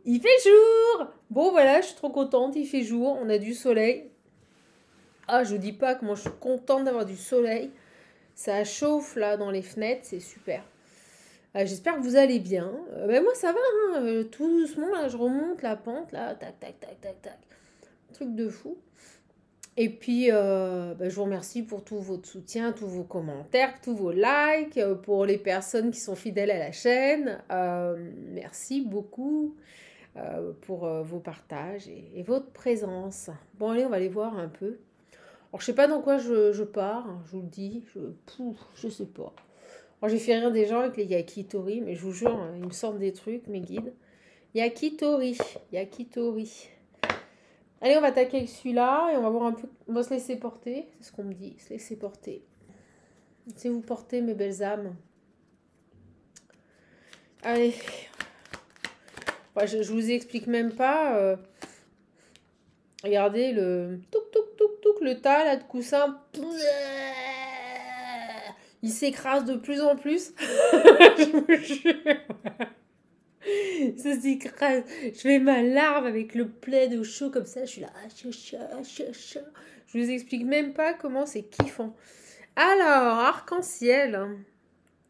Il fait jour! Bon, voilà, je suis trop contente, il fait jour, on a du soleil. Ah, je vous dis pas comment je suis contente d'avoir du soleil. Ça chauffe là dans les fenêtres, c'est super. J'espère que vous allez bien. Ben moi ça va, hein, tout doucement là, je remonte la pente là, tac tac tac tac tac. Truc de fou. Et puis ben, je vous remercie pour tout votre soutien, tous vos commentaires, tous vos likes, pour les personnes qui sont fidèles à la chaîne. Merci beaucoup pour vos partages et votre présence. Bon allez, on va aller voir un peu. Alors je sais pas dans quoi je pars, hein, je vous le dis, je sais pas. Alors j'ai fait rire des gens avec les yakitori, mais je vous jure, hein, ils me sortent des trucs, mes guides. Yakitori, yakitori. Allez, on va attaquer avec celui-là et on va voir un peu. On va se laisser porter, c'est ce qu'on me dit, se laisser porter. Laissez-vous porter, mes belles âmes. Allez. Ouais, je vous explique même pas. Regardez le touk touk touk touk, le tas là de coussin. Il s'écrase de plus en plus. Je vous jure. Ça s'écrase. Je fais ma larve avec le plaid au chaud comme ça. Je suis là. Je vous explique même pas comment c'est kiffant. Alors, arc-en-ciel,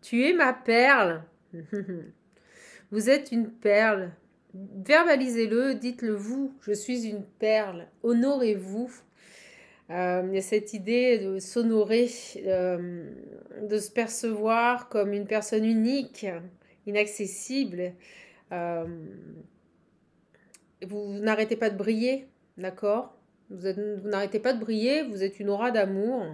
tu es ma perle. Vous êtes une perle. Verbalisez-le, dites-le vous. Je suis une perle. Honorez-vous. Il y a cette idée de s'honorer, de se percevoir comme une personne unique, inaccessible. Vous n'arrêtez pas de briller, d'accord? Vous n'arrêtez pas de briller, vous êtes une aura d'amour.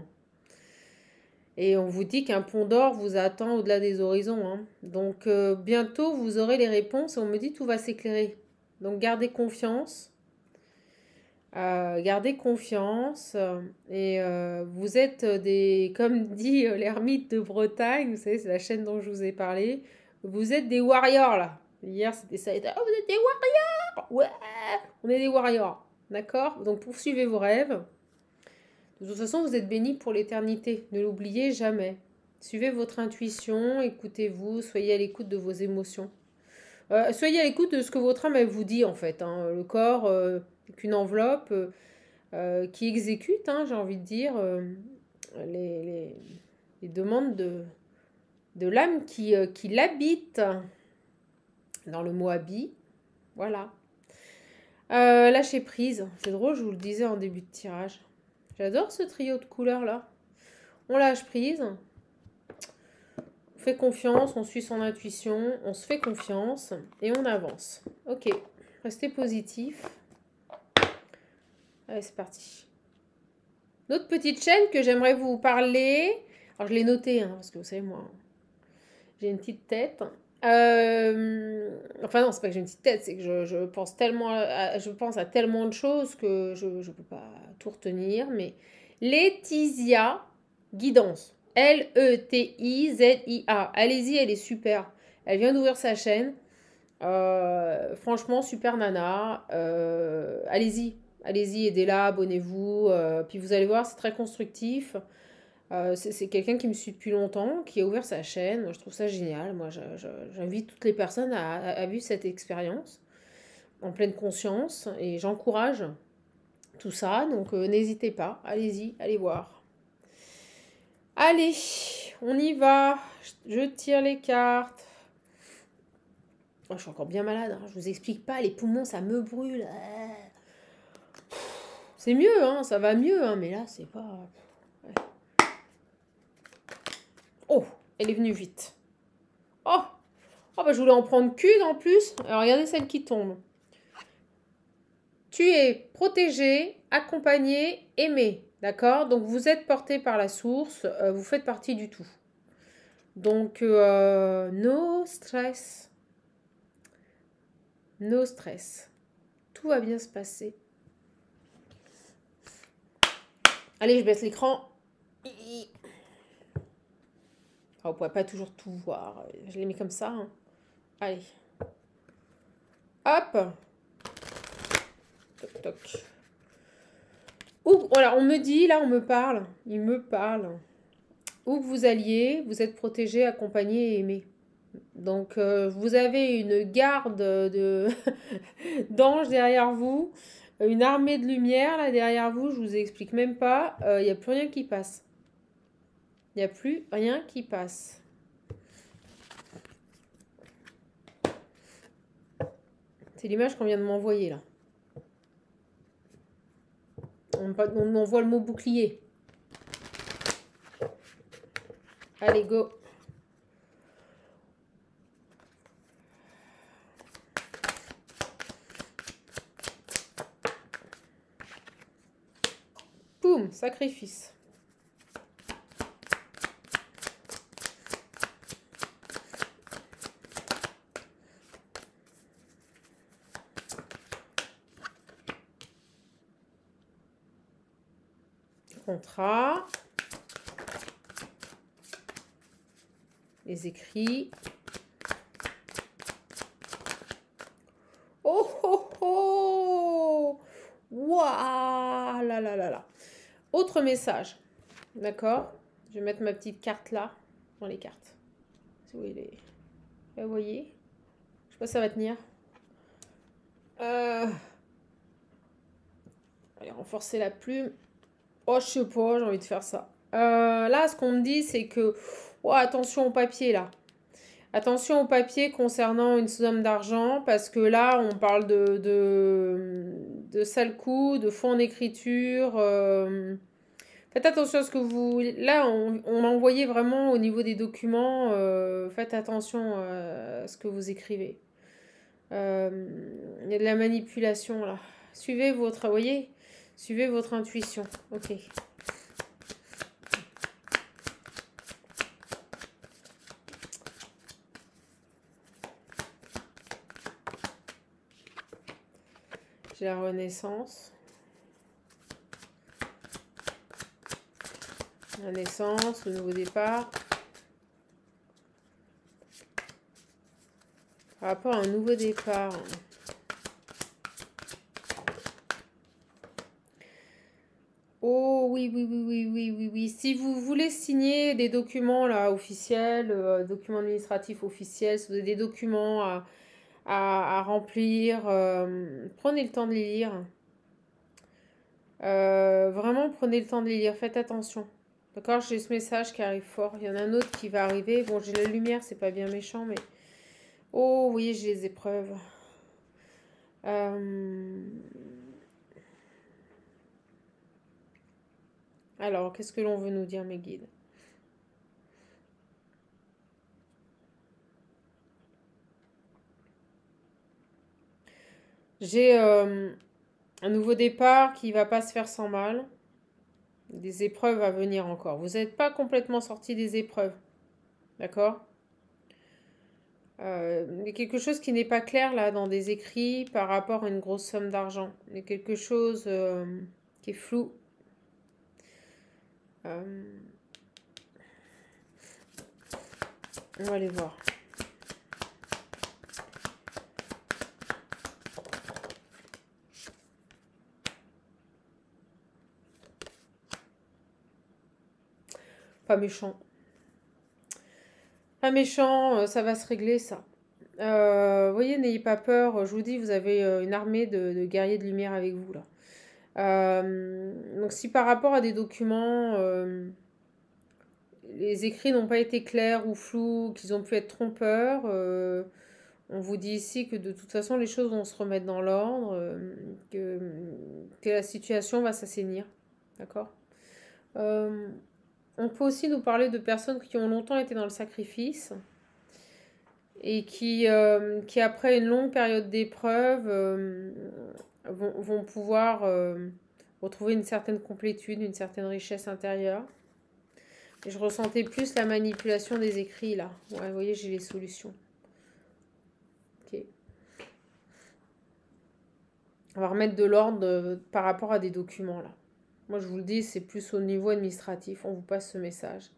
Et on vous dit qu'un pont d'or vous attend au-delà des horizons, hein. Donc bientôt vous aurez les réponses et on me dit tout va s'éclairer. Donc gardez confiance. Gardez confiance et vous êtes des, comme dit l'ermite de Bretagne, vous savez, c'est la chaîne dont je vous ai parlé, vous êtes des warriors là. Hier c'était ça, oh, vous êtes des warriors, ouais, on est des warriors, d'accord? Donc poursuivez vos rêves. De toute façon, vous êtes bénis pour l'éternité, ne l'oubliez jamais. Suivez votre intuition, écoutez-vous, soyez à l'écoute de vos émotions. Soyez à l'écoute de ce que votre âme elle vous dit en fait, hein. Le corps qu'une enveloppe qui exécute, hein, j'ai envie de dire, les, les, les demandes de l'âme qui l'habite. Dans le mot habit, voilà. Lâcher prise, c'est drôle, je vous le disais en début de tirage. J'adore ce trio de couleurs là. On lâche prise, on fait confiance, on suit son intuition, on se fait confiance et on avance. Ok, restez positif. Allez, c'est parti. Notre petite chaîne que j'aimerais vous parler. Alors, je l'ai noté, hein, parce que vous savez, moi, j'ai une petite tête. Enfin, non, c'est pas que j'ai une petite tête, c'est que je pense tellement je pense à tellement de choses que je ne peux pas tout retenir. Mais Laetitia Guidance. Letisia. Allez-y, elle est super. Elle vient d'ouvrir sa chaîne. Franchement, super nana. Allez-y. Allez-y, aidez-la, abonnez-vous. Puis vous allez voir, c'est très constructif. C'est quelqu'un qui me suit depuis longtemps, qui a ouvert sa chaîne. Moi, je trouve ça génial. Moi, j'invite toutes les personnes à vivre cette expérience en pleine conscience et j'encourage tout ça. Donc, n'hésitez pas. Allez-y, allez voir. Allez, on y va. Je tire les cartes. Oh, je suis encore bien malade, hein. Je vous explique pas. Les poumons, ça me brûle. C'est mieux, hein, ça va mieux, hein, mais là, c'est pas... Ouais. Oh, elle est venue vite. Oh, oh bah, je voulais en prendre qu'une en plus. Alors, regardez celle qui tombe. Tu es protégé, accompagné, aimé. D'accord? Donc, vous êtes porté par la source. Vous faites partie du tout. Donc, no stress. No stress. Tout va bien se passer. Allez, je baisse l'écran. Oh, vous ne pouvez pas toujours tout voir. Je l'ai mis comme ça, hein. Allez. Hop. Toc, toc. Voilà, on me dit, là, on me parle. Il me parle. Où que vous alliez, vous êtes protégé, accompagné et aimé. Donc, vous avez une garde d'anges derrière vous, une armée de lumière là derrière vous, je vous explique même pas. Il n'y a plus rien qui passe. Il n'y a plus rien qui passe. C'est l'image qu'on vient de m'envoyer là. On voit le mot bouclier. Allez, go. Boum, sacrifice. Contrat. Les écrits. Oh oh oh! Waouh! Là là là là. Autre message. D'accord? Je vais mettre ma petite carte là, dans les cartes. Vous voyez, vous voyez? Je sais pas si ça va tenir. Allez, renforcer la plume. Oh, je sais pas, j'ai envie de faire ça. Là, ce qu'on me dit, c'est que... Oh, attention au papier, là. Attention au papier concernant une somme d'argent, parce que là, on parle de sale coup, de faux en écriture. Faites attention à ce que vous... Là, on m'a envoyé vraiment au niveau des documents. Faites attention à ce que vous écrivez. Il y a de la manipulation, là. Suivez votre... Vous voyez? Suivez votre intuition. Ok. J'ai la renaissance. La naissance, le nouveau départ. Par rapport à un nouveau départ. Oh oui, oui, oui, oui, oui, oui, oui. Si vous voulez signer des documents là officiels, documents administratifs officiels, si vous avez des documents à remplir, prenez le temps de les lire. Vraiment, prenez le temps de les lire. Faites attention. D'accord, j'ai ce message qui arrive fort. Il y en a un autre qui va arriver. Bon, j'ai la lumière, c'est pas bien méchant, mais... Oh oui, j'ai les épreuves. Alors, qu'est-ce que l'on veut nous dire, mes guides? J'ai un nouveau départ qui va pas se faire sans mal. Des épreuves à venir encore. Vous n'êtes pas complètement sorti des épreuves. D'accord? Il y a quelque chose qui n'est pas clair là dans des écrits par rapport à une grosse somme d'argent. Il y a quelque chose qui est flou. On va aller voir. Pas méchant. Pas méchant, ça va se régler ça. Vous voyez, n'ayez pas peur. Je vous dis, vous avez une armée de guerriers de lumière avec vous là. Donc si par rapport à des documents, les écrits n'ont pas été clairs ou flous, qu'ils ont pu être trompeurs, on vous dit ici que de toute façon les choses vont se remettre dans l'ordre, que la situation va s'assainir. D'accord? On peut aussi nous parler de personnes qui ont longtemps été dans le sacrifice et qui après une longue période d'épreuve, vont pouvoir retrouver une certaine complétude, une certaine richesse intérieure. Et je ressentais plus la manipulation des écrits là. Ouais, vous voyez, j'ai les solutions. Ok. On va remettre de l'ordre par rapport à des documents là. Moi, je vous le dis, c'est plus au niveau administratif. On vous passe ce message.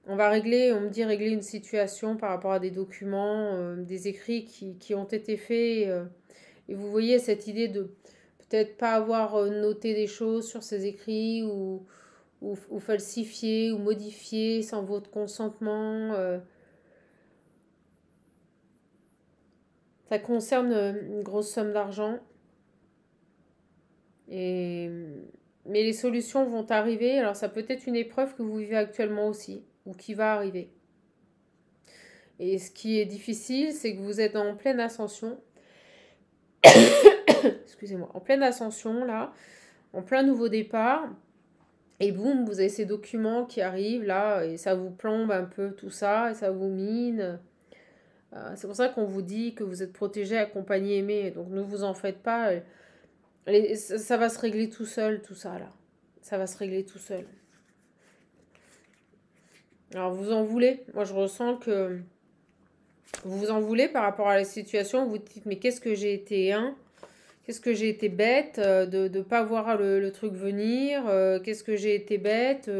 On va régler, on me dit régler une situation par rapport à des documents, des écrits qui ont été faits. Et vous voyez cette idée de peut-être pas avoir noté des choses sur ces écrits ou falsifié ou modifié sans votre consentement. Ça concerne une grosse somme d'argent. Et... Mais les solutions vont arriver. Alors ça peut être une épreuve que vous vivez actuellement aussi, ou qui va arriver. Et ce qui est difficile, c'est que vous êtes en pleine ascension. Excusez-moi, en pleine ascension là, en plein nouveau départ. Et boum, vous avez ces documents qui arrivent là, et ça vous plombe un peu tout ça, et ça vous mine. C'est pour ça qu'on vous dit que vous êtes protégé, accompagné, aimé. Donc ne vous en faites pas. Ça va se régler tout seul, tout ça là. Ça va se régler tout seul. Alors vous en voulez. Moi je ressens que vous vous en voulez par rapport à la situation. Vous dites mais qu'est-ce que j'ai été qu'est-ce que j'ai été bête de ne pas voir le truc venir. Qu'est-ce que j'ai été bête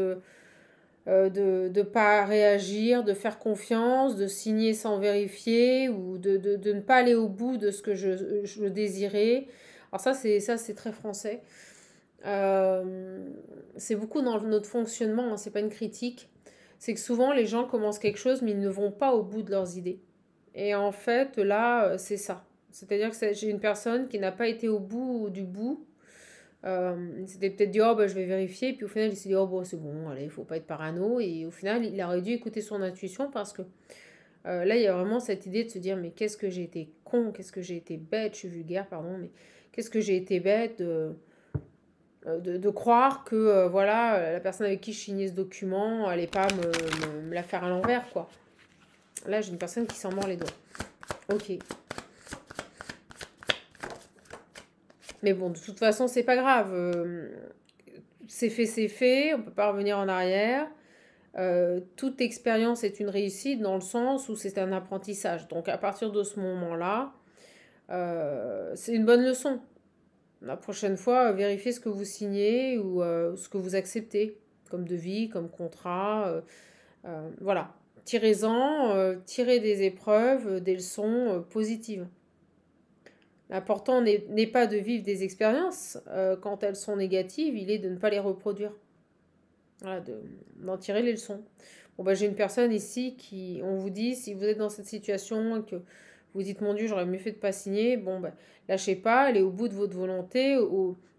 de ne pas réagir, de faire confiance, de signer sans vérifier ou de ne pas aller au bout de ce que je désirais. Alors ça c'est très français. C'est beaucoup dans notre fonctionnement, hein, c'est pas une critique. C'est que souvent les gens commencent quelque chose mais ils ne vont pas au bout de leurs idées. Et en fait là c'est ça. C'est-à-dire que j'ai une personne qui n'a pas été au bout du bout. Il s'était peut-être dit, oh, bah, je vais vérifier. Puis au final, il s'est dit, oh, bon, c'est bon, allez, il faut pas être parano. Et au final, il aurait dû écouter son intuition parce que là, il y a vraiment cette idée de se dire, mais qu'est-ce que j'ai été con, qu'est-ce que j'ai été bête, je suis vulgaire, pardon, mais qu'est-ce que j'ai été bête de croire que, voilà, la personne avec qui je signais ce document allait pas me la faire à l'envers, quoi. Là, j'ai une personne qui s'en mord les doigts. Ok. Mais bon, de toute façon, c'est pas grave. C'est fait, on peut pas revenir en arrière. Toute expérience est une réussite dans le sens où c'est un apprentissage. Donc à partir de ce moment-là, c'est une bonne leçon. La prochaine fois, vérifiez ce que vous signez ou ce que vous acceptez comme devis, comme contrat. Voilà. Tirez-en, tirez des épreuves, des leçons positives. L'important n'est pas de vivre des expériences quand elles sont négatives, il est de ne pas les reproduire. Voilà, d'en tirer les leçons. Bon, bah, j'ai une personne ici qui, on vous dit, si vous êtes dans cette situation et que vous dites, mon Dieu, j'aurais mieux fait de ne pas signer, bon, bah, lâchez pas, allez au bout de votre volonté,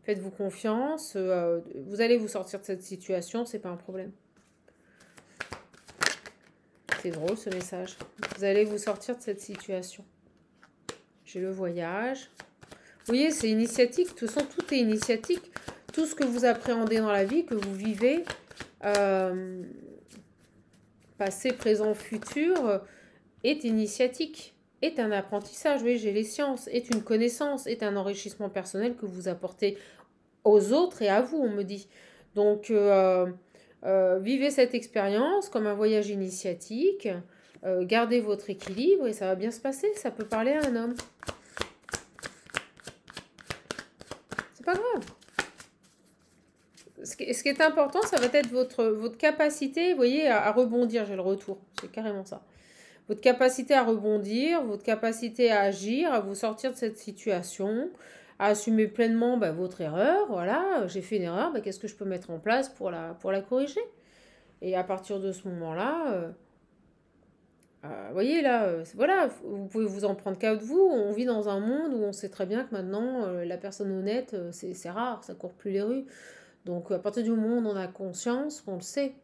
faites-vous confiance, vous allez vous sortir de cette situation, c'est pas un problème. C'est drôle ce message. Vous allez vous sortir de cette situation. J'ai le voyage. Vous voyez, c'est initiatique. De toute façon, tout est initiatique. Tout ce que vous appréhendez dans la vie, que vous vivez, passé, présent, futur, est initiatique, est un apprentissage. Oui, j'ai les sciences, est une connaissance, est un enrichissement personnel que vous apportez aux autres et à vous, on me dit. Donc, vivez cette expérience comme un voyage initiatique. Gardez votre équilibre et ça va bien se passer. Ça peut parler à un homme. C'est pas grave. Ce qui est important, ça va être votre capacité, vous voyez, à rebondir. J'ai le retour, c'est carrément ça. Votre capacité à rebondir, votre capacité à agir, à vous sortir de cette situation, à assumer pleinement votre erreur. Voilà, j'ai fait une erreur, qu'est-ce que je peux mettre en place pour la corriger? Et à partir de ce moment-là, vous voyez là, voilà, vous pouvez vous en prendre qu'à vous. On vit dans un monde où on sait très bien que maintenant, la personne honnête, c'est rare, ça court plus les rues. Donc à partir du moment où on a conscience, on le sait.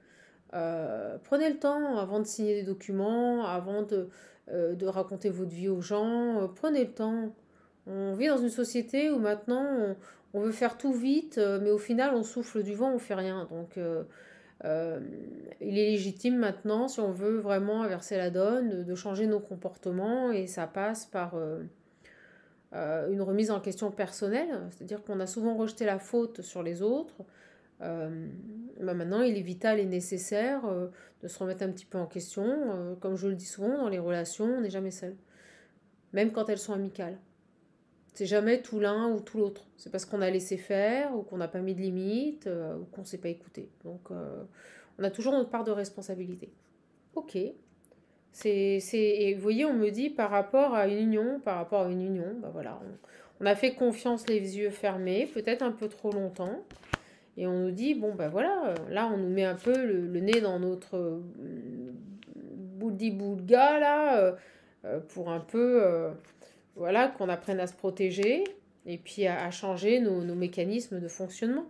Prenez le temps avant de signer des documents, avant de raconter votre vie aux gens. Prenez le temps. On vit dans une société où maintenant on veut faire tout vite, mais au final on souffle du vent, on fait rien. Donc il est légitime maintenant, si on veut vraiment inverser la donne, de changer nos comportements et ça passe par une remise en question personnelle, c'est-à-dire qu'on a souvent rejeté la faute sur les autres. Maintenant, il est vital et nécessaire de se remettre un petit peu en question. Comme je le dis souvent, dans les relations, on n'est jamais seul, même quand elles sont amicales. C'est jamais tout l'un ou tout l'autre. C'est parce qu'on a laissé faire ou qu'on n'a pas mis de limite ou qu'on ne s'est pas écouté. Donc, on a toujours notre part de responsabilité. Ok. Et vous voyez, on me dit par rapport à une union, voilà, on a fait confiance les yeux fermés, peut-être un peu trop longtemps, et on nous dit, voilà, là on nous met un peu le nez dans notre bouldi-boulga, là, pour un peu voilà, qu'on apprenne à se protéger et puis à changer nos mécanismes de fonctionnement.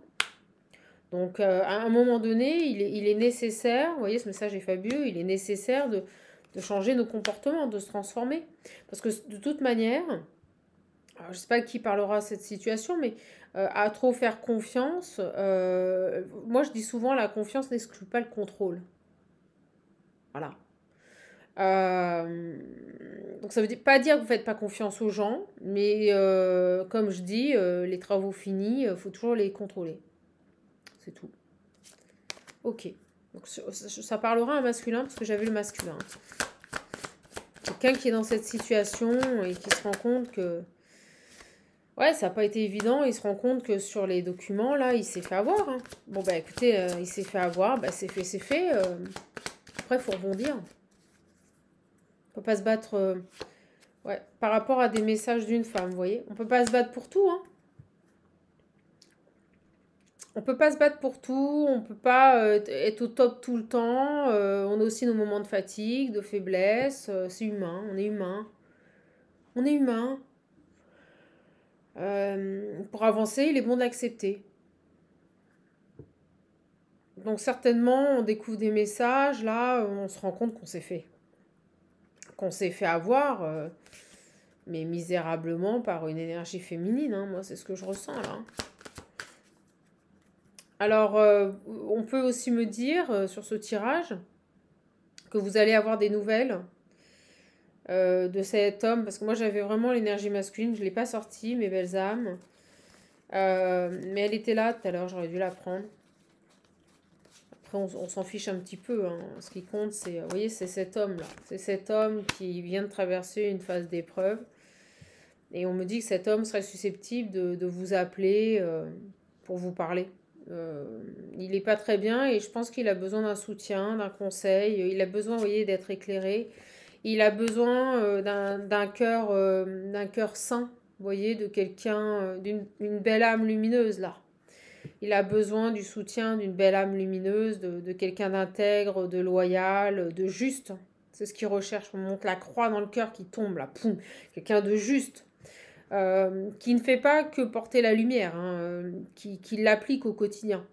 Donc, à un moment donné, il est nécessaire, vous voyez, ce message est fabuleux, il est nécessaire de changer nos comportements, de se transformer. Parce que de toute manière, alors, je ne sais pas qui parlera de cette situation, mais à trop faire confiance, moi je dis souvent la confiance n'exclut pas le contrôle. Voilà. Euh, donc ça veut pas dire que vous ne faites pas confiance aux gens, mais comme je dis, les travaux finis, il faut toujours les contrôler. C'est tout. Ok. Donc ça parlera un masculin parce que j'avais le masculin. Quelqu'un qui est dans cette situation et qui se rend compte que ouais, ça n'a pas été évident. Il se rend compte que sur les documents, là, il s'est fait avoir. Hein. Bon, bah écoutez, il s'est fait avoir. Bah, c'est fait, c'est fait. Après, il faut rebondir. On peut pas se battre ouais, par rapport à des messages d'une femme, vous voyez. On peut pas se battre pour tout. Hein. On peut pas se battre pour tout. On peut pas être au top tout le temps. On a aussi nos moments de fatigue, de faiblesse. C'est humain. On est humain. On est humain. Pour avancer, il est bon d'accepter. Donc certainement, on découvre des messages, là, on se rend compte qu'on s'est fait avoir, mais misérablement par une énergie féminine. Hein. Moi, c'est ce que je ressens là. Alors, on peut aussi me dire sur ce tirage que vous allez avoir des nouvelles de cet homme, parce que moi j'avais vraiment l'énergie masculine, je ne l'ai pas sortie, mes belles âmes. Mais elle était là tout à l'heure, j'aurais dû la prendre. Après, on s'en fiche un petit peu. Hein. Ce qui compte, c'est, vous voyez, c'est cet homme-là. C'est cet homme qui vient de traverser une phase d'épreuve. Et on me dit que cet homme serait susceptible de vous appeler pour vous parler. Il n'est pas très bien et je pense qu'il a besoin d'un soutien, d'un conseil. Il a besoin, vous voyez, d'être éclairé. Il a besoin d'un cœur sain, vous voyez, de quelqu'un, d'une belle âme lumineuse, là. Il a besoin du soutien d'une belle âme lumineuse, de quelqu'un d'intègre, de loyal, de juste. C'est ce qu'il recherche. On monte la croix dans le cœur qui tombe là. Poum. Quelqu'un de juste. Qui ne fait pas que porter la lumière, hein, qui l'applique au quotidien.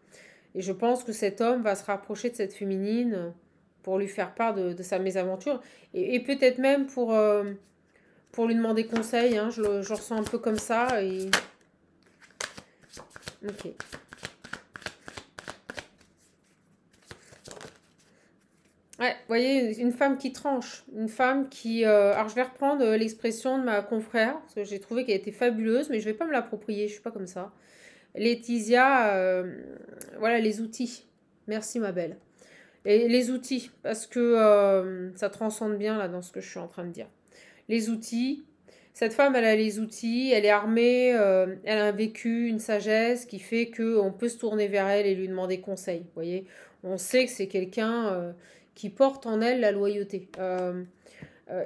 Et je pense que cet homme va se rapprocher de cette féminine pour lui faire part de sa mésaventure. Et peut-être même pour lui demander conseil. Hein, je le ressens un peu comme ça. Et... Ok. Ouais, vous voyez, une femme qui tranche, une femme qui... alors, je vais reprendre l'expression de ma confrère, parce que j'ai trouvé qu'elle était fabuleuse, mais je ne vais pas me l'approprier, je ne suis pas comme ça. Laetitia, voilà, les outils. Merci, ma belle. Et les outils, parce que ça transcende bien, là, dans ce que je suis en train de dire. Les outils. Cette femme, elle a les outils, elle est armée, elle a un vécu, une sagesse qui fait qu'on peut se tourner vers elle et lui demander conseil. Vous voyez, on sait que c'est quelqu'un qui porte en elle la loyauté.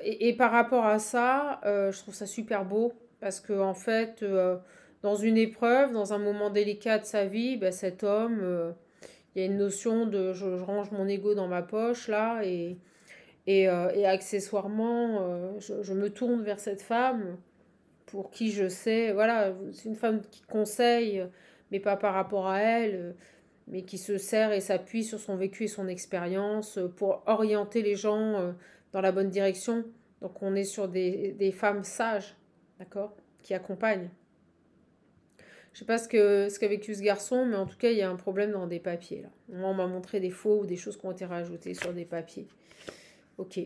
Et par rapport à ça, je trouve ça super beau parce que en fait, dans une épreuve, dans un moment délicat de sa vie, ben, cet homme, il y a une notion de je range mon ego dans ma poche là et accessoirement, je me tourne vers cette femme pour qui je sais, voilà, c'est une femme qui conseille, mais pas par rapport à elle, mais qui se sert et s'appuie sur son vécu et son expérience pour orienter les gens dans la bonne direction. Donc on est sur des femmes sages, d'accord, qui accompagnent. Je sais pas ce qu'a vécu ce garçon, mais en tout cas, il y a un problème dans des papiers, là. On m'a montré des faux ou des choses qui ont été rajoutées sur des papiers. Ok,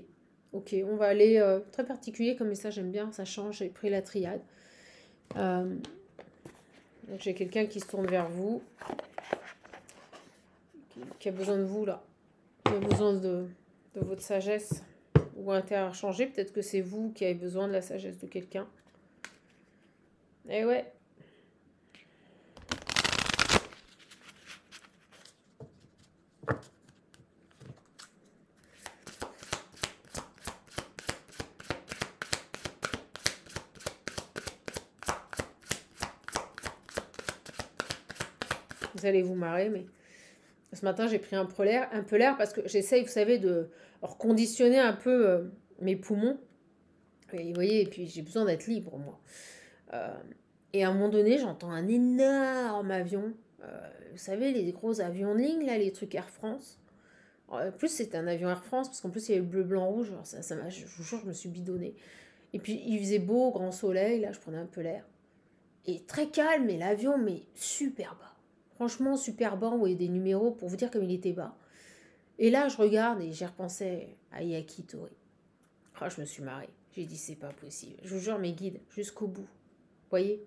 ok, on va aller très particulier comme message, j'aime bien, ça change, j'ai pris la triade. Donc j'ai quelqu'un qui se tourne vers vous, qui a besoin de vous là, qui a besoin de votre sagesse ou interchanger, peut-être que c'est vous qui avez besoin de la sagesse de quelqu'un. Eh ouais. Vous allez vous marrer, mais ce matin j'ai pris un peu l'air parce que j'essaye, vous savez, de reconditionner un peu mes poumons. Et vous voyez, et puis j'ai besoin d'être libre, moi. Euh, et à un moment donné, j'entends un énorme avion. Vous savez, les gros avions de ligne, là, les trucs Air France. En plus, c'était un avion Air France, parce qu'en plus, il y avait le bleu, blanc, rouge. Alors, je vous jure, je me suis bidonnée. Et puis, il faisait beau, grand soleil, là, je prenais un peu l'air. Et très calme, et l'avion, mais super bas. Franchement, super bas, on voyait des numéros pour vous dire comme il était bas. Et là, je regarde et j'ai repensé à Yakitori. Ah, je me suis marrée. J'ai dit, c'est pas possible. Je vous jure, mes guides, jusqu'au bout. Vous voyez?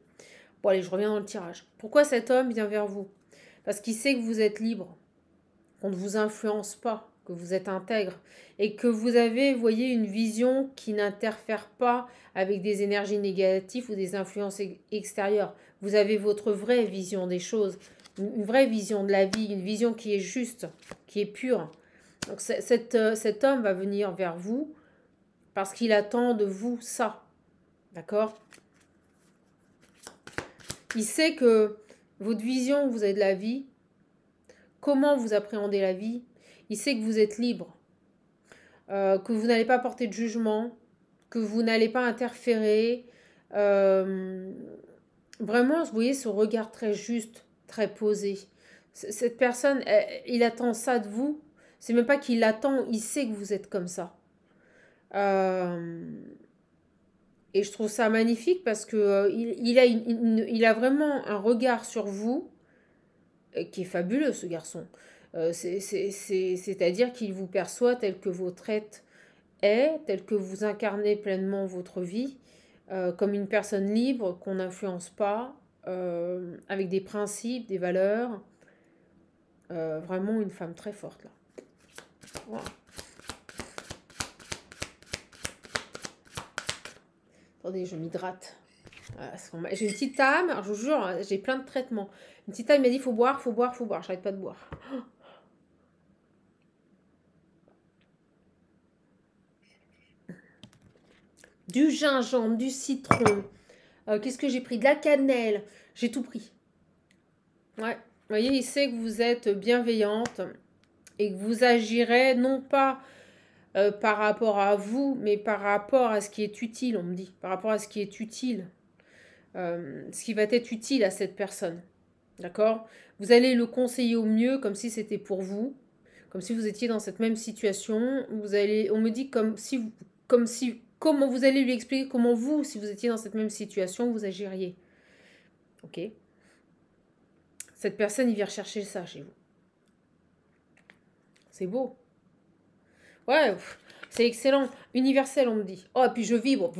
Bon, allez, je reviens dans le tirage. Pourquoi cet homme vient vers vous? Parce qu'il sait que vous êtes libre, qu'on ne vous influence pas, que vous êtes intègre et que vous avez, vous voyez, une vision qui n'interfère pas avec des énergies négatives ou des influences extérieures. Vous avez votre vraie vision des choses, une vraie vision de la vie, une vision qui est juste, qui est pure. Donc cet homme va venir vers vous parce qu'il attend de vous ça. D'accord? Il sait que votre vision, vous avez de la vie, comment vous appréhendez la vie, il sait que vous êtes libre, que vous n'allez pas porter de jugement, que vous n'allez pas interférer. Vraiment, vous voyez ce regard très juste, très posé. Cette personne, il attend ça de vous. C'est même pas qu'il l'attend, il sait que vous êtes comme ça. Et je trouve ça magnifique parce que il a vraiment un regard sur vous qui est fabuleux, ce garçon. C'est-à-dire qu'il vous perçoit tel que votre être est, tel que vous incarnez pleinement votre vie, comme une personne libre qu'on n'influence pas, avec des principes, des valeurs. Vraiment une femme très forte là. Voilà. Attendez, je m'hydrate. J'ai une petite âme, alors je vous jure, j'ai plein de traitements. Une petite âme m'a dit faut boire, faut boire, faut boire. J'arrête pas de boire. Du gingembre, du citron. Qu'est-ce que j'ai pris? De la cannelle. J'ai tout pris. Ouais. Vous voyez, il sait que vous êtes bienveillante et que vous agirez non pas par rapport à vous, mais par rapport à ce qui est utile, on me dit. Par rapport à ce qui est utile. Ce qui va être utile à cette personne. D'accord? Vous allez le conseiller au mieux comme si c'était pour vous. Comme si vous étiez dans cette même situation. On me dit comment vous allez lui expliquer comment vous, si vous étiez dans cette même situation, vous agiriez. Ok? Cette personne, il vient rechercher ça chez vous. C'est beau. Ouais, c'est excellent. Universel, on me dit. Oh, et puis je vibre.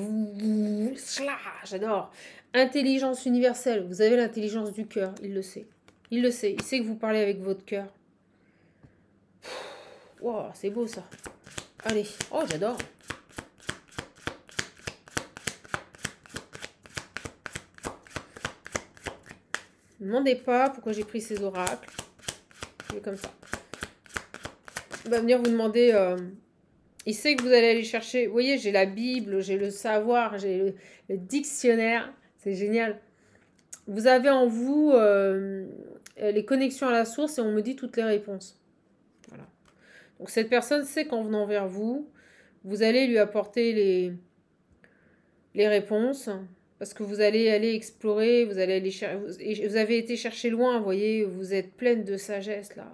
J'adore. Intelligence universelle. Vous avez l'intelligence du cœur. Il le sait. Il le sait. Il sait que vous parlez avec votre cœur. Wow, c'est beau ça. Allez. Oh, j'adore. Ne me demandez pas pourquoi j'ai pris ces oracles. C'est comme ça. Il va venir vous demander... il sait que vous allez aller chercher... Vous voyez, j'ai la Bible, j'ai le savoir, j'ai le dictionnaire. C'est génial. Vous avez en vous les connexions à la source et on me dit toutes les réponses. Voilà. Donc cette personne sait qu'en venant vers vous, vous allez lui apporter les réponses. Parce que vous allez aller explorer, vous allez aller vous avez été chercher loin, vous voyez, vous êtes pleine de sagesse là.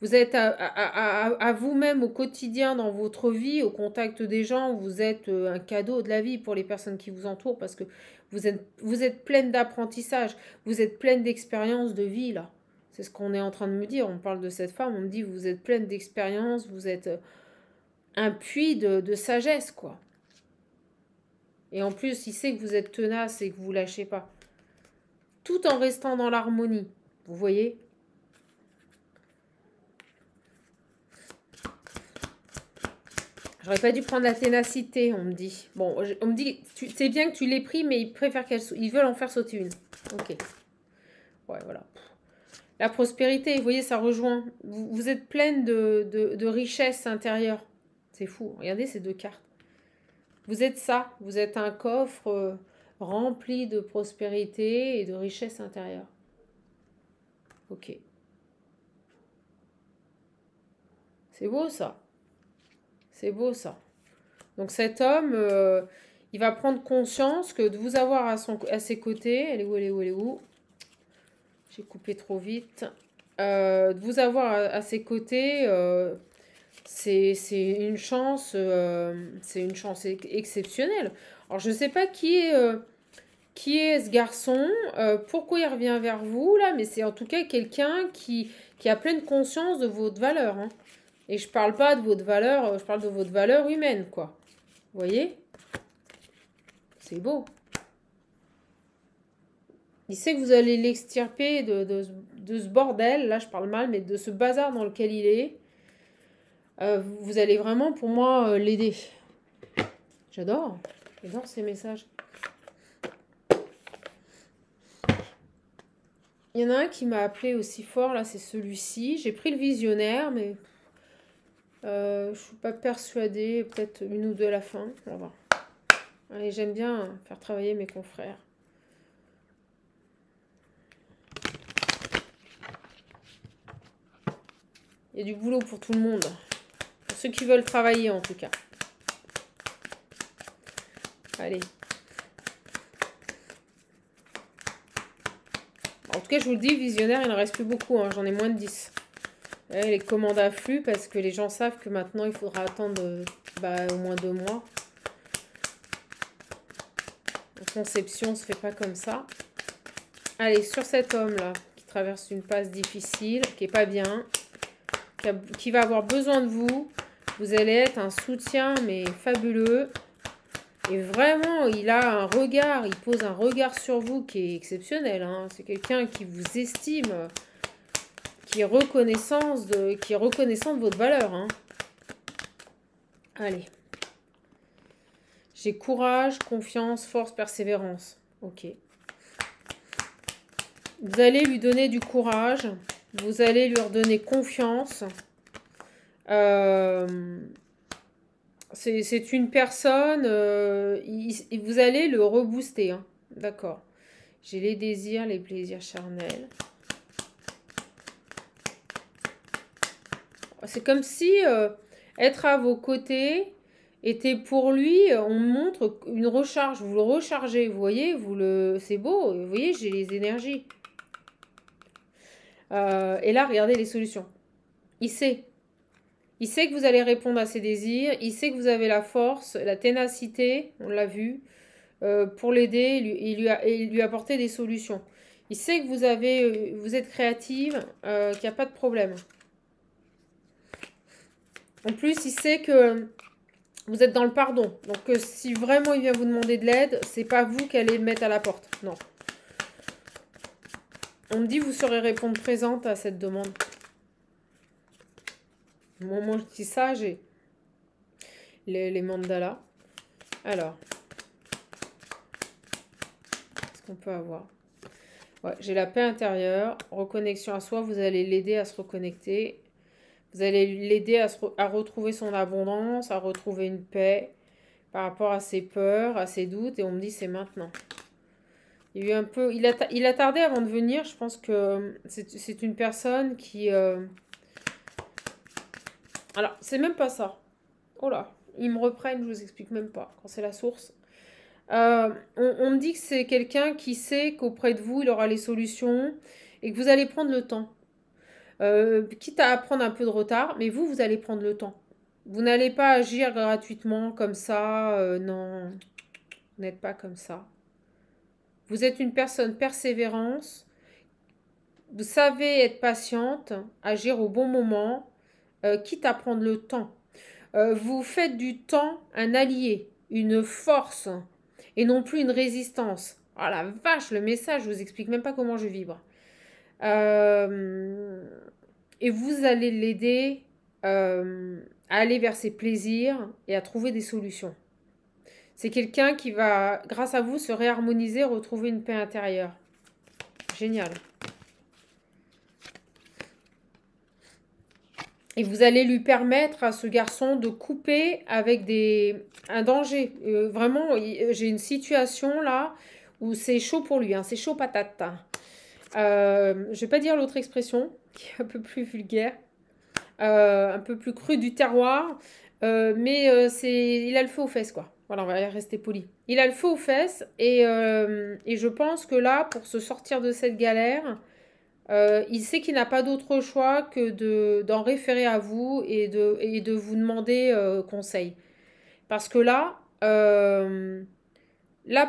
Vous êtes à vous-même au quotidien dans votre vie, au contact des gens, vous êtes un cadeau de la vie pour les personnes qui vous entourent parce que vous êtes pleine d'apprentissage, vous êtes pleine d'expérience de vie là. C'est ce qu'on est en train de me dire, on parle de cette femme, on me dit vous êtes pleine d'expérience, vous êtes un puits de sagesse quoi. Et en plus, il sait que vous êtes tenace et que vous lâchez pas. Tout en restant dans l'harmonie. Vous voyez? J'aurais pas dû prendre la ténacité, on me dit. Bon, on me dit, c'est bien que tu l'aies pris, mais ils préfèrent ils veulent en faire sauter une. Ok. Ouais, voilà. La prospérité, vous voyez, ça rejoint. Vous êtes pleine de richesse intérieure. C'est fou. Regardez ces deux cartes. Vous êtes ça, vous êtes un coffre rempli de prospérité et de richesse intérieure. Ok. C'est beau ça. C'est beau ça. Donc cet homme, Il va prendre conscience que de vous avoir à ses côtés, elle est où, elle est où, elle est où? J'ai coupé trop vite. De vous avoir à ses côtés, c'est une chance exceptionnelle. Alors, je ne sais pas qui est ce garçon, pourquoi il revient vers vous, là, mais c'est en tout cas quelqu'un qui a pleine conscience de votre valeur. Hein. Et je parle pas de votre valeur, je parle de votre valeur humaine, quoi. Vous voyez? C'est beau. Il sait que vous allez l'extirper de ce bordel, là je parle mal, mais de ce bazar dans lequel il est. Vous allez vraiment, pour moi, l'aider. J'adore ces messages. Il y en a un qui m'a appelé aussi fort, là, c'est celui-ci. J'ai pris le visionnaire, mais je suis pas persuadée. Peut-être une ou deux à la fin. On va voir. Allez, j'aime bien faire travailler mes confrères. Il y a du boulot pour tout le monde. Pour ceux qui veulent travailler, en tout cas. Allez. En tout cas, je vous le dis, visionnaire, il n'en reste plus beaucoup. Hein. J'en ai moins de 10. Les commandes affluent parce que les gens savent que maintenant, il faudra attendre au moins 2 mois. La conception ne se fait pas comme ça. Allez, sur cet homme-là, qui traverse une passe difficile, qui n'est pas bien, qui va avoir besoin de vous. Vous allez être un soutien, mais fabuleux. Et vraiment, il a un regard, il pose un regard sur vous qui est exceptionnel. Hein. C'est quelqu'un qui vous estime, qui est reconnaissant de votre valeur. Hein. Allez. J'ai courage, confiance, force, persévérance. Ok. Vous allez lui donner du courage. Vous allez lui redonner confiance. C'est une personne, vous allez le rebooster. Hein. D'accord. J'ai les désirs, les plaisirs charnels. C'est comme si être à vos côtés était pour lui, on montre une recharge. Vous le rechargez, vous voyez, c'est beau. Vous voyez, j'ai les énergies. Et là, regardez les solutions. Il sait. Il sait que vous allez répondre à ses désirs. Il sait que vous avez la force, la ténacité, on l'a vu, pour l'aider et lui apporter des solutions. Il sait que vous êtes créative, qu'il n'y a pas de problème. En plus, il sait que vous êtes dans le pardon. Donc, si vraiment il vient vous demander de l'aide, c'est pas vous qui allez le mettre à la porte. Non. On me dit que vous saurez répondre présente à cette demande. Au moment où je dis ça, j'ai les mandalas. Alors, qu'est-ce qu'on peut avoir? Ouais, j'ai la paix intérieure, reconnexion à soi. Vous allez l'aider à se reconnecter. Vous allez l'aider à retrouver son abondance, à retrouver une paix par rapport à ses peurs, à ses doutes. Et on me dit c'est maintenant. Il y a eu un peu, il a tardé avant de venir. Je pense que c'est une personne qui... Alors, c'est même pas ça. Oh là, ils me reprennent, je vous explique même pas quand c'est la source. On me dit que c'est quelqu'un qui sait qu'auprès de vous, il aura les solutions et que vous allez prendre le temps. Quitte à prendre un peu de retard, mais vous allez prendre le temps. Vous n'allez pas agir gratuitement comme ça. Non, vous n'êtes pas comme ça. Vous êtes une personne persévérante. Vous savez être patiente, agir au bon moment, quitte à prendre le temps. Vous faites du temps un allié, une force, et non plus une résistance. Oh la vache, le message, je vous explique même pas comment je vibre. Et vous allez l'aider à aller vers ses plaisirs et à trouver des solutions. C'est quelqu'un qui va, grâce à vous, se réharmoniser, retrouver une paix intérieure. Génial. Et vous allez lui permettre à ce garçon de couper avec un danger. Vraiment, j'ai une situation là où c'est chaud pour lui. Hein, c'est chaud patate. Je ne vais pas dire l'autre expression, qui est un peu plus vulgaire. Un peu plus crue du terroir. Mais il a le feu aux fesses, quoi. Voilà, on va rester poli. Il a le feu aux fesses et je pense que là, pour se sortir de cette galère, il sait qu'il n'a pas d'autre choix que d'en référer à vous et de vous demander conseil. Parce que là,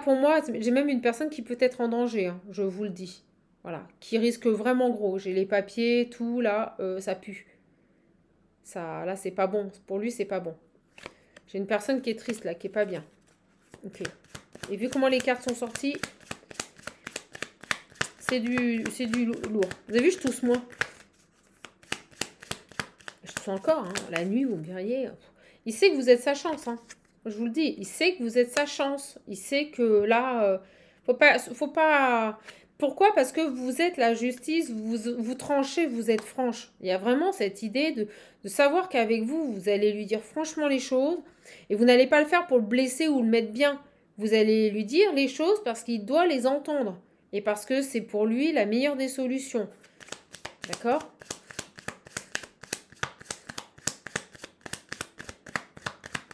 pour moi, j'ai même une personne qui peut être en danger, hein, je vous le dis. Voilà, qui risque vraiment gros. J'ai les papiers, tout, là, ça pue. Ça, là, c'est pas bon. Pour lui, c'est pas bon. J'ai une personne qui est triste, là, qui est pas bien. Ok. Et vu comment les cartes sont sorties, c'est du lourd. Vous avez vu, je tousse moins. Je tousse encore, hein. La nuit, vous me diriez. Il sait que vous êtes sa chance, hein. Je vous le dis, il sait que vous êtes sa chance. Il sait que là, faut pas. Pourquoi? Parce que vous êtes la justice, vous tranchez, vous êtes franche. Il y a vraiment cette idée de savoir qu'avec vous, vous allez lui dire franchement les choses et vous n'allez pas le faire pour le blesser ou le mettre bien. Vous allez lui dire les choses parce qu'il doit les entendre et parce que c'est pour lui la meilleure des solutions. D'accord?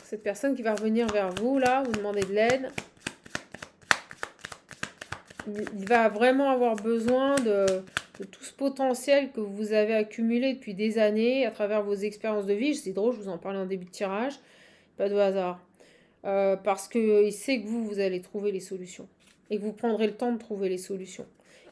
Cette personne qui va revenir vers vous, là, vous demander de l'aide. Il va vraiment avoir besoin de tout ce potentiel que vous avez accumulé depuis des années à travers vos expériences de vie. C'est drôle, je vous en parlais en début de tirage. Pas de hasard. Parce qu'il sait que vous allez trouver les solutions. Et que vous prendrez le temps de trouver les solutions.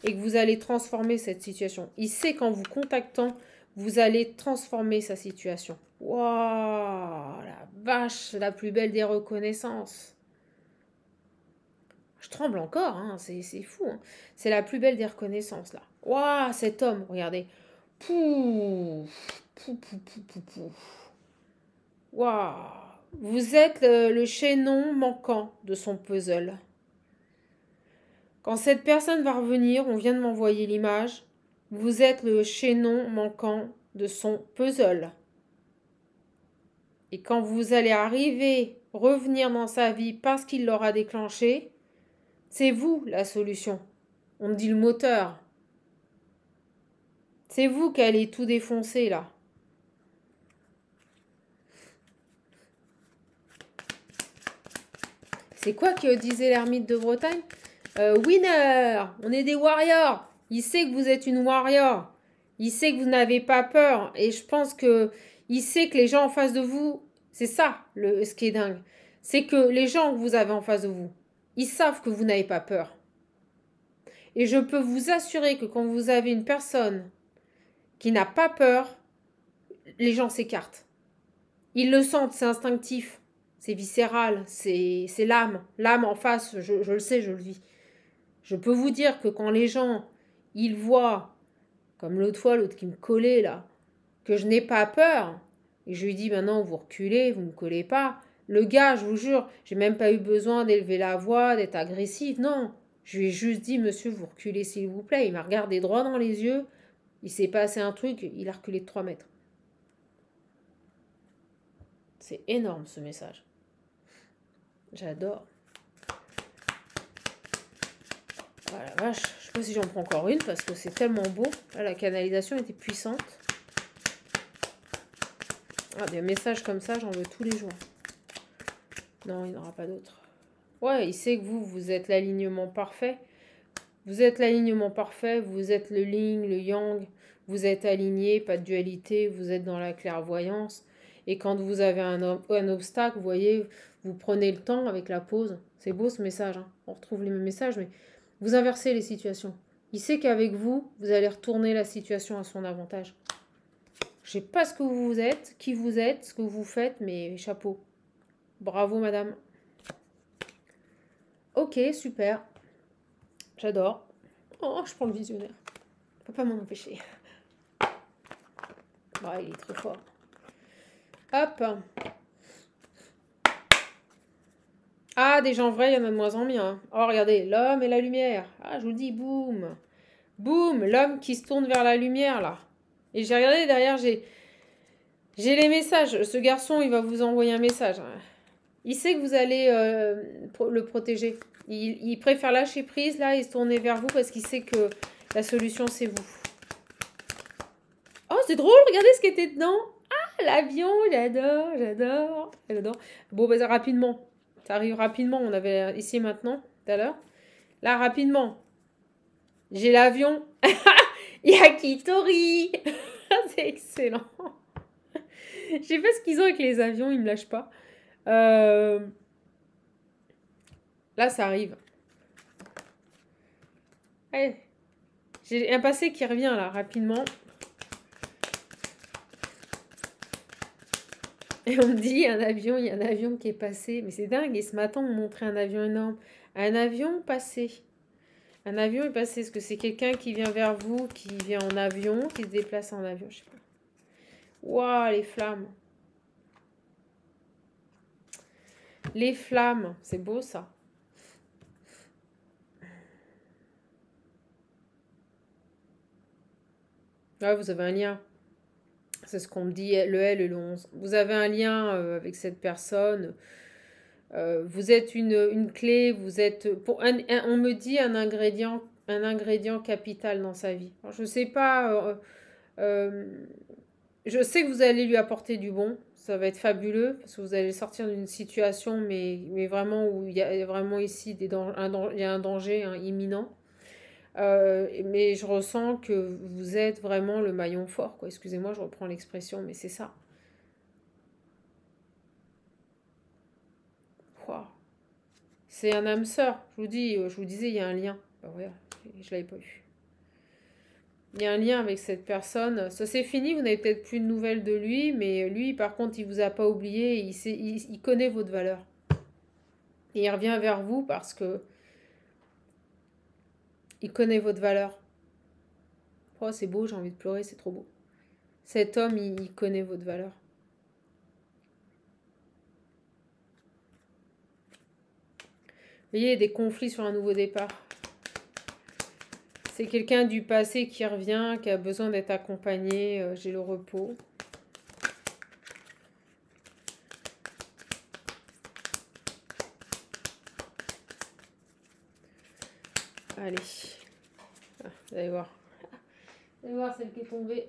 Et que vous allez transformer cette situation. Il sait qu'en vous contactant, vous allez transformer sa situation. Waouh, la vache, la plus belle des reconnaissances. Je tremble encore, hein, c'est fou. Hein. C'est la plus belle des reconnaissances, là. Waouh, cet homme, regardez. Pouh, pouh, pouh, pouh, pouh, pouh. Waouh. Vous êtes le chaînon manquant de son puzzle. Quand cette personne va revenir, on vient de m'envoyer l'image, vous êtes le chaînon manquant de son puzzle. Et quand vous allez arriver, revenir dans sa vie parce qu'il l'aura déclenché, c'est vous la solution. On me dit le moteur. C'est vous qui allez tout défoncer là. C'est quoi que disait l'ermite de Bretagne? Winner, on est des warriors. Il sait que vous êtes une warrior. Il sait que vous n'avez pas peur. Et je pense que il sait que les gens en face de vous, c'est ça ce qui est dingue. C'est que les gens que vous avez en face de vous, ils savent que vous n'avez pas peur. Et je peux vous assurer que quand vous avez une personne qui n'a pas peur, les gens s'écartent. Ils le sentent, c'est instinctif, c'est viscéral, c'est l'âme. L'âme en face, je le sais, je le vis. Je peux vous dire que quand les gens, ils voient, comme l'autre fois, l'autre qui me collait là, que je n'ai pas peur, et je lui dis maintenant vous reculez, vous ne me collez pas. Le gars, je vous jure, j'ai même pas eu besoin d'élever la voix, d'être agressive, non. Je lui ai juste dit, monsieur, vous reculez s'il vous plaît. Il m'a regardé droit dans les yeux. Il s'est passé un truc, il a reculé de 3 mètres. C'est énorme ce message. J'adore. Oh la vache, je sais pas si j'en prends encore une parce que c'est tellement beau. Là, la canalisation était puissante. Ah, des messages comme ça, j'en veux tous les jours. Non, il n'y en aura pas d'autres. Ouais, il sait que vous êtes l'alignement parfait. Vous êtes l'alignement parfait, vous êtes le yin, le yang, vous êtes aligné, pas de dualité, vous êtes dans la clairvoyance. Et quand vous avez un obstacle, vous voyez, vous prenez le temps avec la pause. C'est beau ce message, hein. On retrouve les mêmes messages, mais vous inversez les situations. Il sait qu'avec vous, vous allez retourner la situation à son avantage. Je sais pas ce que vous êtes, qui vous êtes, ce que vous faites, mais chapeau. Bravo, madame. Ok, super. J'adore. Oh, je prends le visionnaire. Je peux pas m'en empêcher. Ah, il est trop fort. Hop. Ah, des gens vrais, il y en a de moins en moins. Oh, regardez, l'homme et la lumière. Ah, je vous le dis, boum. Boum, l'homme qui se tourne vers la lumière, là. Et j'ai regardé derrière, j'ai les messages. Ce garçon, il va vous envoyer un message. Il sait que vous allez le protéger. Il préfère lâcher prise, là, et se tourner vers vous parce qu'il sait que la solution, c'est vous. Oh, c'est drôle, regardez ce qui était dedans. Ah, l'avion, j'adore. Bon, bah, rapidement. Ça arrive rapidement. On avait ici maintenant, tout à l'heure. Là, rapidement. J'ai l'avion. Yakitori. C'est excellent. Je sais pas ce qu'ils ont avec les avions, ils me lâchent pas. Là, ça arrive. Allez. J'ai un passé qui revient là, rapidement. Et on me dit, il y a un avion qui est passé. Mais c'est dingue. Et ce matin, on me montrait un avion énorme. Un avion passé. Un avion est passé. Est-ce que c'est quelqu'un qui vient vers vous, qui vient en avion, qui se déplace en avion? Je sais pas. Waouh, les flammes. Les flammes. C'est beau, ça. Ah, vous avez un lien. C'est ce qu'on me dit, le L et le 11. Vous avez un lien avec cette personne. Vous êtes une clé, vous êtes... on me dit un ingrédient capital dans sa vie. Alors, je sais pas... je sais que vous allez lui apporter du bon. Ça va être fabuleux parce que vous allez sortir d'une situation, mais vraiment où il y a vraiment ici il y a un danger imminent. Mais je ressens que vous êtes vraiment le maillon fort, quoi. Excusez-moi, je reprends l'expression, mais c'est ça. Wow. C'est un âme sœur. Je vous disais, il y a un lien. Bah ouais, je l'avais pas vu. Il y a un lien avec cette personne. Ça c'est fini, vous n'avez peut-être plus de nouvelles de lui, mais lui, par contre, il vous a pas oublié. Il connaît votre valeur. Et il revient vers vous parce que il connaît votre valeur. Oh, c'est beau, j'ai envie de pleurer, c'est trop beau. Cet homme, il connaît votre valeur. Vous voyez, des conflits sur un nouveau départ. C'est quelqu'un du passé qui revient, qui a besoin d'être accompagné. J'ai le repos. Allez. Ah, vous allez voir. Vous allez voir celle qui est tombée.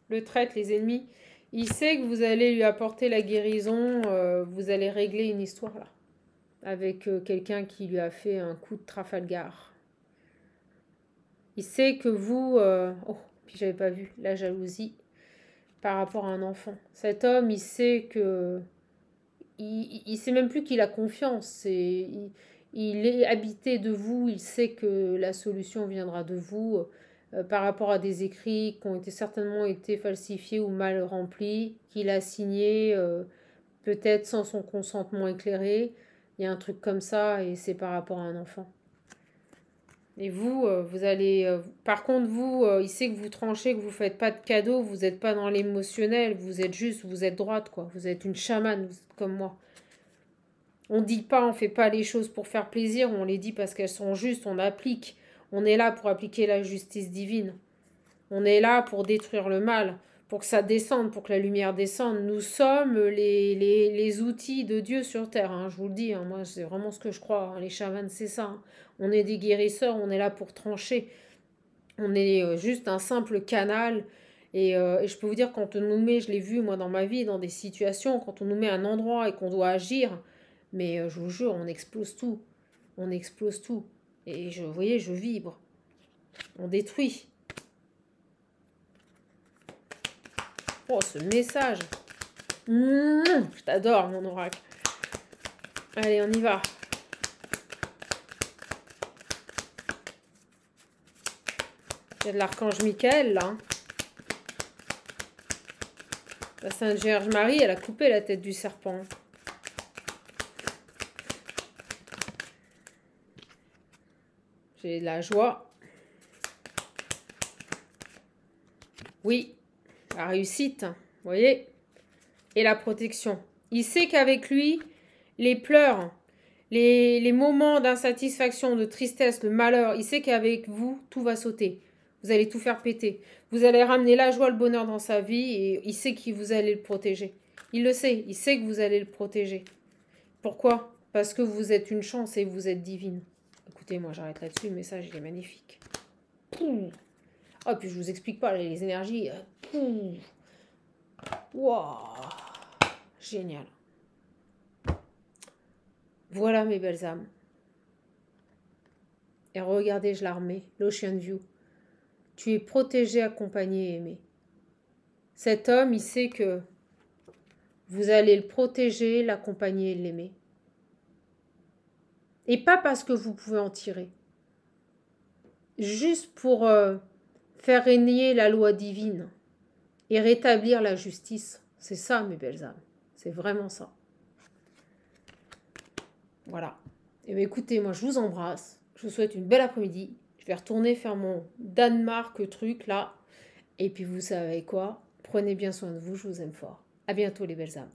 Le traître, les ennemis. Il sait que vous allez lui apporter la guérison. Vous allez régler une histoire là. Avec quelqu'un qui lui a fait un coup de Trafalgar. Il sait que vous... Oh, puis j'avais pas vu la jalousie par rapport à un enfant. Cet homme, il sait que... Il sait même plus qu'il a confiance. Il est habité de vous. Il sait que la solution viendra de vous par rapport à des écrits qui ont certainement été falsifiés ou mal remplis, qu'il a signés peut-être sans son consentement éclairé. Il y a un truc comme ça et c'est par rapport à un enfant. Et vous, vous allez... par contre, vous, il sait que vous tranchez, que vous faites pas de cadeaux, vous n'êtes pas dans l'émotionnel, vous êtes juste, vous êtes droite, quoi. Vous êtes une chamane, vous êtes comme moi. On dit pas, on fait pas les choses pour faire plaisir, on les dit parce qu'elles sont justes, on applique. On est là pour appliquer la justice divine. On est là pour détruire le mal, pour que ça descende, pour que la lumière descende. Nous sommes les outils de Dieu sur terre, hein, je vous le dis. Hein, moi, c'est vraiment ce que je crois. Hein, les chamans, c'est ça. Hein. On est des guérisseurs, on est là pour trancher. On est juste un simple canal. Et je peux vous dire, quand on nous met, je l'ai vu moi dans ma vie, dans des situations, quand on nous met à un endroit et qu'on doit agir, mais je vous jure, on explose tout. On explose tout. Et vous voyez, je vibre. On détruit. Oh, ce message. Je t'adore, mon oracle. Allez, on y va. Il y a de l'archange Michael, là. La Sainte Vierge Marie, elle a coupé la tête du serpent. J'ai de la joie. Oui, la réussite, vous voyez. Et la protection. Il sait qu'avec lui, les pleurs, les moments d'insatisfaction, de tristesse, le malheur, il sait qu'avec vous, tout va sauter. Vous allez tout faire péter. Vous allez ramener la joie, le bonheur dans sa vie et il sait que vous allez le protéger. Il le sait, il sait que vous allez le protéger. Pourquoi? Parce que vous êtes une chance et vous êtes divine. Écoutez, moi j'arrête là-dessus, le message il est magnifique. Oh, puis je vous explique pas les énergies. Wow, génial. Voilà mes belles âmes. Et regardez, je la remets, l'Ocean View. Tu es protégé, accompagné et aimé. Cet homme, il sait que vous allez le protéger, l'accompagner et l'aimer. Et pas parce que vous pouvez en tirer. Juste pour faire régner la loi divine et rétablir la justice. C'est ça, mes belles âmes. C'est vraiment ça. Voilà. Et bien écoutez, moi je vous embrasse. Je vous souhaite une belle après-midi. Je vais retourner faire mon Danemark truc là. Et puis vous savez quoi? Prenez bien soin de vous, je vous aime fort. À bientôt les belles âmes.